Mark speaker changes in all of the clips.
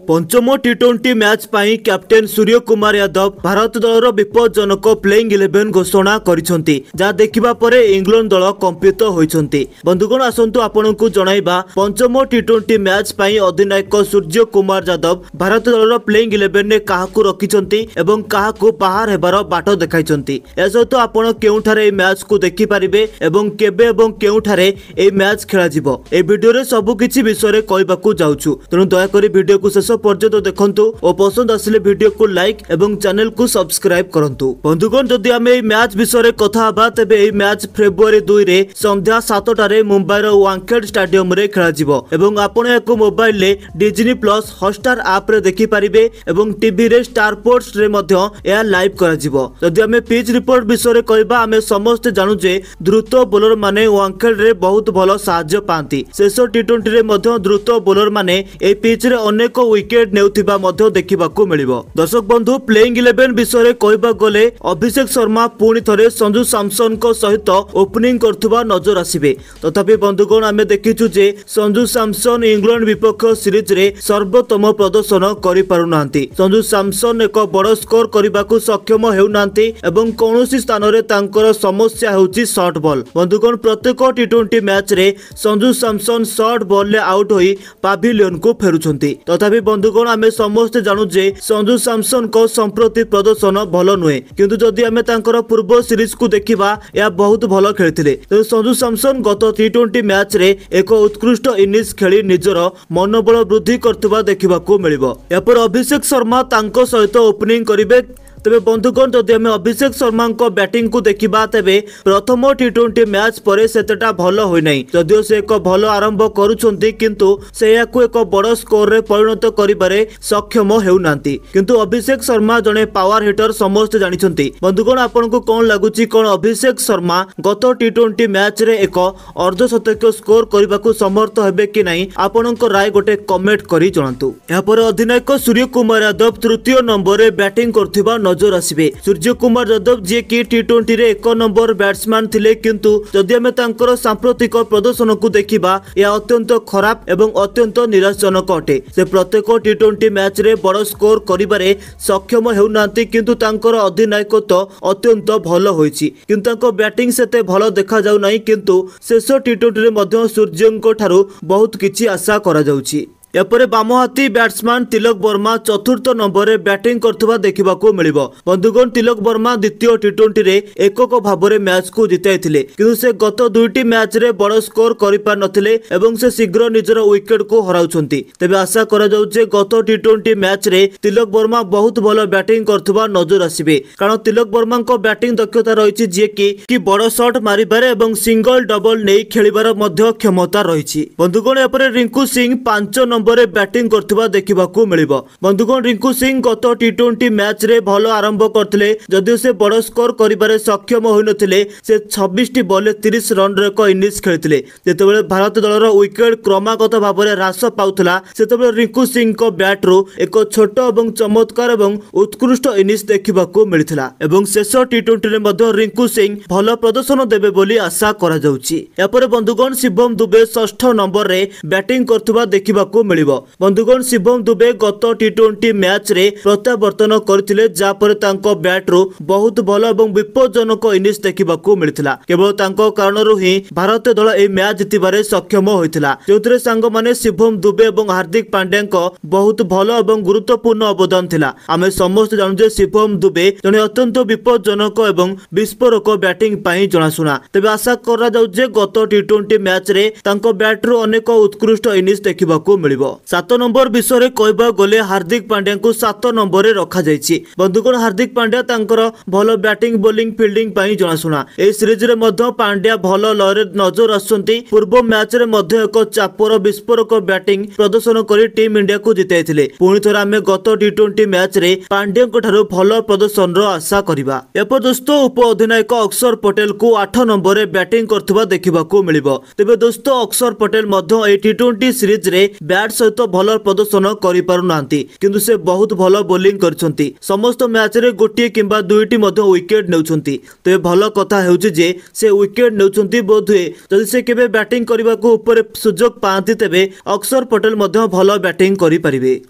Speaker 1: पंचम टी20 मैच पाई कैप्टेन सूर्य कुमार यादव भारत दलर विपज्जनक प्लेइंग 11 घोषणा करिसेंती जा देखिबा परे इंग्लैंड दल कंपित होइछंती। बंधुगण आसंतु आपनकु जणाइबा पंचम टी20 मैच पाई अधिनायक सूर्य कुमार यादव भारत दलर प्लेइंग 11 ने काहाकु रखिछंती एवं काहाकु बाहर हेबार बाट देखाइछंती। ए सहित आपण केउठारे ए मैच को देखि परिबे एवं केबे एवं केउठारे ए मैच खेला जिवो ए वीडियो रे सब किछि विषय रे कहबाकू जाउछु। तेनु दया करी वीडियो को शेष पर्यंत देखंतु और पसंद आसिले वीडियो को लाइक एवं चैनल को सब्सक्राइब करंतु। बंधुगण जदि आमे ए मैच विषय कथा हबा तेबे ए मैच फेब्रुआरी 2 रे संध्या 7 टारे मुंबई रो वानखेड़े स्टेडियम रे खेला जिवो एवं आपण एको मोबाइल ले डिज्नी प्लस हॉटस्टार ऐप रे देखि परिबे एवं टीवी रे स्टार स्पोर्ट्स रे मध्य या लाइव करा जिवो। जदि आमे पिच रिपोर्ट विषय कहबा आमे समस्त जानू जे द्रुत बोलर माने वानखेड़े रे बहुत भलो सहाय्य पांती। शेष टी20 रे मध्य द्रुत बोलर माने ए पिच रे अनेक विकेट नेउथिबा मध्य देखिबाकू मिलिबो। दर्शक बंधु प्लेइंग 11 विषय कहबा गले अभिषेक शर्मा पुणी थरे संजू सैमसन को सहित ओपनिंग करथुबा नजर आसीबे। तथापि बंधुगण आमे देखिछु जे संजू सैमसन इंग्लैंड विपक्ष सीरीज रे सर्वोत्तम प्रदर्शन करि पारु नांती। संजू सैमसन एक बड़ स्कोर करबाकू सक्षम हेउ नांती एवं कोनोसी स्थान रे तांकर समस्या हेउची शॉर्ट बॉल। बंधुगण प्रत्येक टी20 मैच रे संजू सैमसन शॉर्ट बॉल ले आउट होई पाविलियन को फेरुछंती। तथापि बंधुगण आमे समस्त जानू जे संजू सैमसन को संप्रति प्रदर्शन भलो नुहे किंतु जदि आमे तांकर पूर्व सीरीज को देखिबा या बहुत भलो खेलथिले। तो संजू सैमसन गत टी20 मैच रे एक उत्कृष्ट इनिंग्स खेली निजर मनोबल वृद्धि करथुबा देखिबाकू मिलिबो। या पर अभिषेक शर्मा तांको सहित ओपनिंग करिवे। तेबे बंधुगण जदि आमे अभिषेक शर्मा को बैटिंग को देखिबा तेबे प्रथम टी20 मैच परे सेतेटा भलो होई नै। जदिओ से एक भलो आरंभ करूछंती किंतु से याकू एक बड़ स्कोर रे परिणत करिबारे सक्षम हेउ नांती। किंतु अभिषेक शर्मा जने पावर हिटर समस्त जानिछंती। बंधुगण आपनको कोन लागुची कोन अभिषेक शर्मा गत टी20 मैच रे एक अर्धशतक स्कोर करबाकू समर्थ हेबे कि नै आपनको राय गोटे कमेंट करी जणांतु। या पर अधिनायक सूर्य कुमार यादव तृतीय नंबर रे बैटिंग करथिबा नजर आसीबे। सूर्य कुमार यादव जे कि टी20 रे 1 नंबर बैट्समैन थिले किंतु जदि आमे तांकर सांप्रतिक प्रदर्शन को देखिबा या अत्यंत खराब एवं अत्यंत निराशजनक अटे। से प्रत्येक टी20 मैच रे बड़ स्कोर करिबारे सक्षम हेउ नांती किंतु तांकर अधिनायकत्व अत्यंत भलो होईची किंतु तांको बैटिंग सेते भलो देखा जाउ नै किंतु शेष टी20 रे मध्य सूर्यंको ठारू बहुत किछि आशा करा जाउची। एपरे बामहाती बैट्समैन तिलक वर्मा चतुर्थ नंबर रे बैटिंग करथुबा देखिबाकू मिलिबो। बंधुगण तिलक वर्मा द्वितीय टी20 रे एकक भाबरे मैच को जिताइथिले किंतु से गत दुईटी मैच रे बड़ स्कोर करि पार नथिले एवं से शीघ्र निजर विकेट को हराउछंती। तेबे आशा करा जाउ जे गत टी20 मैच रे तिलक वर्मा बहुत भलो बैटिंग करथुबा नजर आसीबे कारण तिलक वर्मा को बैटिंग दक्षता रहिछि जे कि बड़ शॉट मारिबारे एवं सिंगल डबल नै खेलिबार मध्य क्षमता रहिछि। बंधुगण एपरे रिंकू सिंह 5 नंबर बैटिंग करथुबा देखिबाकू मिलिबो। बंधुगण रिंकू सिंह गत टी20 मैच रे भलो आरंभ करथिले जदिओ से बड़ स्कोर करिबारे सक्षम होई नथिले। से 26 टी बॉल 30 रन रे को इनिंग्स खेलिथिले। जेतेबेले भारत दलर विकेट क्रमागत भाबरे ह्रास पाउथला सेतेबेले रिंकू सिंह को बैट रो एक छोट एवं चमत्कार एवं उत्कृष्ट इनिंग्स देखिबाकू मिलिथिला एवं शेष टी20 रे मध्य रिंकू सिंह भलो प्रदर्शन देबे बोली आशा करा जाउची। या पर बंधुगण शिवम दुबे 6ठ नंबर रे बैटिंग करथुबा देखिबाकू मिलिबो। बंधुगण शिवम दुबे गत टी20 मैच रे प्रत्यावर्तन करथिले जा परे तांको बैट रो बहुत भलो एवं विपज्जनक इनिंग्स देखिबाकू मिलिथिला। केवल तांको कारणरू ही भारत दल ए मैच जितिबारे सक्षम होइथिला जोथरे सांग माने शिवम दुबे एवं हार्दिक पांड्या को बहुत भलो एवं गुरुत्वपूर्ण अवदान थिला। आमे समस्त जानू जे शिवम दुबे जने अत्यंत विपज्जनक एवं विस्फोरक बैटिंग पई जणासुना। तेबे आशा करा जाउ जे गत टी20 मैच रे तांको बैट रो अनेक उत्कृष्ट इनिंग्स देखिबाकू मिलिबो। 7 नंबर विषय कहबा गले हार्दिक पांड्या को 7 नंबर रे रखा जायछि। बंधुगण हार्दिक पांड्या तांकर भलो बैटिंग बॉलिंग फील्डिंग पई जणासुना। ए सीरीज रे मध्य पांड्या भलो लरे नजर आसुंती। पूर्व मैच रे मध्य एक चापर विस्फोरक बैटिंग प्रदर्शन करी टीम इंडिया को जिताइथिले। पुणी थोर आमे गत टी20 मैच रे पांड्या को ठारो भलो प्रदर्शन रो आशा करिबा। एपर दोस्तों उप अधिनायक अक्षर पटेल को 8 नंबर रे बैटिंग करथुबा देखिबाकू मिलिबो। तेबे दोस्तों अक्षर पटेल मध्य ए टी20 सीरीज रे बैट्स सहित भल प्रदर्शन कर पारुनांती किंतु से बहुत भल बोलिंग करछंती। समस्त मैच रे गोटे किंबा दुईटी मध्य विकेट नेउछंती। तेबे भल कथा हेउछि जे से विकेट नेउछंती बोधुए जदि से केबे बैटिंग करबा को ऊपर सुजोग पांती तेबे अक्षर पटेल मध्य भल बैटिंग करि परिबे।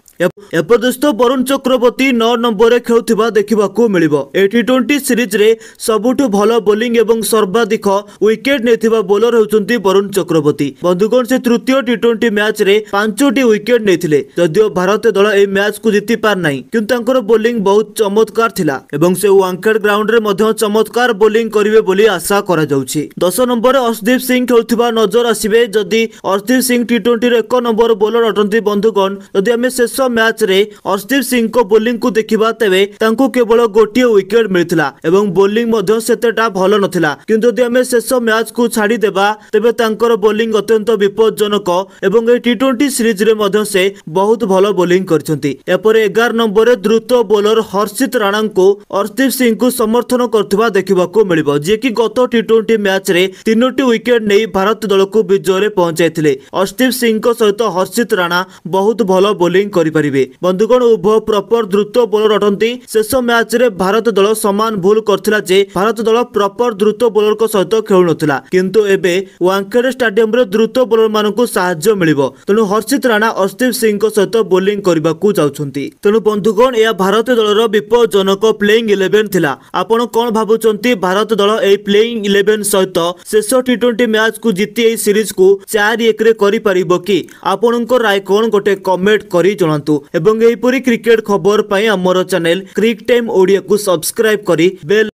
Speaker 1: एपदस्त वरुण चक्रवर्ती 9 नंबर खेलुथिबा देखिबाकू मिलिबो। ए टी20 सीरीज रे सबुठु भल बोलिंग एवं सर्वाधिक विकेट नेथिबा बोलर होउचंती वरुण चक्रवर्ती। बंधुगण से तृतीय टी20 मैच रे 5टी विकेट नेथिले। जदियो भारतीय दल ए मैच को जीति पार नाही किंतु तांकर बोलिंग बहुत चमत्कार थिला एवं से वांकेड ग्राउंड रे मध्य चमत्कार बोलिंग करिवे बोली आशा करा जाउछि। 10 नंबर अर्शदीप सिंह खेलुथिबा नजर आसीबे। जदि अर्शदीप सिंह टी20 रे 1 नंबर बोलर अटंती बंधुगण जदि हमें शेष मैच रे अर्शदीप सिंह को बोलिंग को देखिबा तेबे तांको केवल गोटिए विकेट मिलथिला एवं बोलिंग मध्य सेतेटा भलो नथिला किंतु जदि हमें शेष मैच को छाड़ी देबा तेबे तांकर बोलिंग अत्यंत विपज्जनक एवं ए टी20 सीरीज रे मध्य से बहुत भलो बोलिंग करछंती। एपरे 11 नंबर रे द्रुत बोलर हर्षित राणा को अर्शदीप सिंह को समर्थन करथिबा देखिबाकू मिलिबो जे कि गत टी20 मैच रे 3टी विकेट नै भारत दल को विजय रे पहुंचाइथिले। अर्शदीप सिंह को सहित हर्षित राणा बहुत भलो बोलिंग करि परिबे। बंधुगण उभय प्रॉपर द्रुत बोलर अटंती। शेष मैच रे भारत दल समान भूल करथिला जे भारत दल प्रॉपर द्रुत बोलर को सहित खेलु नथिला किंतु एबे वांखेड़े स्टेडियम रे द्रुत बोलर मानकु सहाय्य मिलिबो। तेनु हर्षित राणा अर्शदीप सिंह को सहित बोलिंग करबाकू जाउछंती। तेनु बंधुगण या भारतीय दलर विपज्जनक प्लेइंग 11 थिला। आपण कोन भाबुचंती भारत दल ए प्लेइंग 11 सहित शेष टी20 मैच को जीति ए सीरीज को 4-1 रे करि परिबो कि आपणको राय कोन गोटे कमेंट करि जणांतु एवं एहिपरि क्रिकेट खबर पाई हमर चैनल क्रिक टाइम ओडिया को सब्सक्राइब करी बेल